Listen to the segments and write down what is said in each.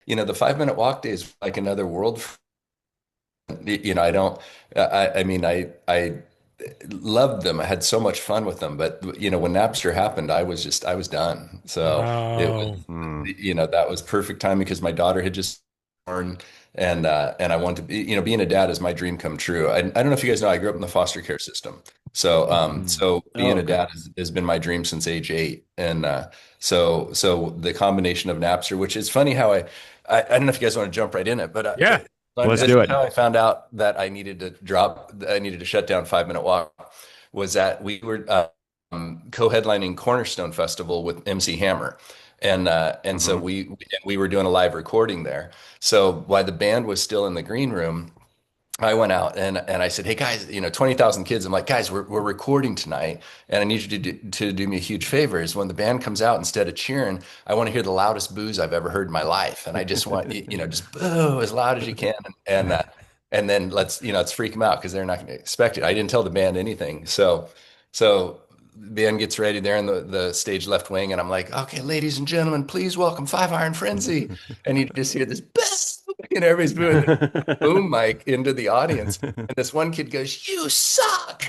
the 5 minute walk day is like another world. I don't, I mean, I loved them. I had so much fun with them, but when Napster happened, I was done. So it was, Wow. Mm. that was perfect timing because my daughter had just born, and I wanted to be, being a dad is my dream come true. I don't know if you guys know, I grew up in the foster care system. So, Mm. so Oh, being a okay. dad has been my dream since age 8. And so the combination of Napster, which is funny how I don't know if you guys want to jump right in it, but Yeah. Let's this do is it. how I found out that I needed to shut down 5 minute walk was that we were co-headlining Cornerstone Festival with MC Hammer. And so Hmm. we were doing a live recording there. So while the band was still in the green room, I went out and I said, "Hey guys, 20,000 kids." I'm like, "Guys, we're recording tonight, and I need you to do me a huge favor. Is when the band comes out, instead of cheering, I want to hear the loudest boos I've ever heard in my life, and I just want just boo as loud as you can, and then let's freak them out because they're not going to expect it." I didn't tell the band anything, so the band gets ready. They're in the stage left wing, and I'm like, "Okay, ladies and gentlemen, please welcome Five Iron Frenzy," and you just hear this boo, everybody's booing boom mic into the audience. And this one kid goes, "You suck."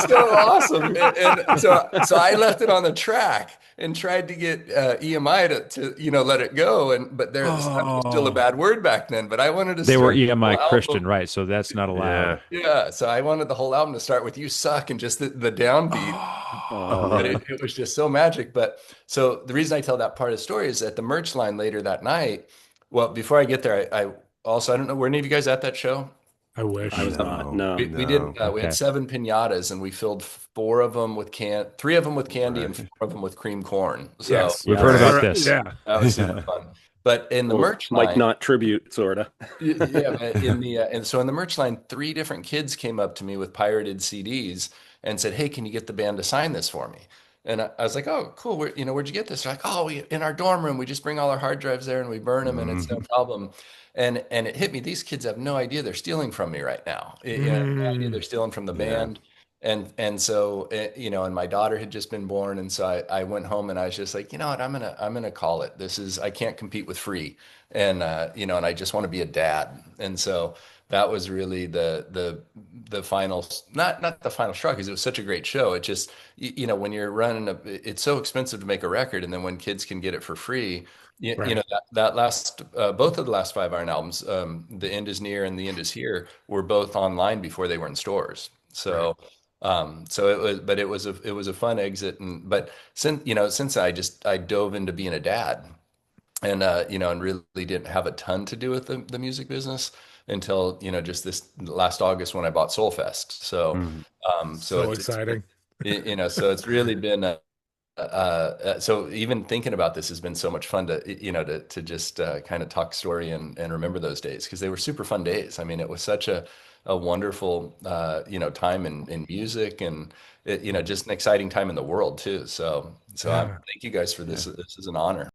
So awesome. And so I left it on the track and tried to get EMI to let it go. But there, suck was still a Oh, bad word back then. But I wanted to They were start the EMI whole Christian, album. right? So that's not allowed. Yeah. Oh. Yeah. So I wanted the whole album to start with "You suck" and just the downbeat. Oh But oh. man. it was just so magic. But so the reason I tell that part of the story is at the merch line later that night. Well, before I get there, I also, I don't know, were any of you guys at that show? I I wish. was not. No, No. We did. no. We had Okay. 7 pinatas, and we filled four of them with three of them with candy, and Right. four of them with cream corn. So Yes. We've heard Yes. about Correct. this. Yeah. that was super Yeah. fun. But in the Little merch Mike line, Knott tribute, sorta. yeah, but and so in the merch line, three different kids came up to me with pirated CDs and said, "Hey, can you get the band to sign this for me?" And I was like, "Oh, cool. Where'd you get this?" They're like, "Oh, in our dorm room. We just bring all our hard drives there and we burn them, and it's no Mhm. problem." And it hit me. These kids have no idea they're stealing from me right now. No idea they're Mm. stealing from the Yeah. band. And so and my daughter had just been born, and so I went home and I was just like, you know what, I'm gonna call it. I can't compete with free, and I just want to be a dad. And so that was really the final, not the final straw, because it was such a great show. It just when you're running it's so expensive to make a record, and then when kids can get it for free, Right. that last both of the last Five Iron albums, The End Is Near and The End Is Here, were both online before they were in stores. Right. So it was a fun exit. And but since I dove into being a dad, and really didn't have a ton to do with the music business until just this last August when I bought Soulfest. So Mhm. so So exciting. so it's really been so even thinking about this has been so much fun to just kind of talk story and remember those days because they were super fun days. I mean, it was such a wonderful time in music, and just an exciting time in the world too. So Yeah. thank you guys for this. Yeah. This is an honor.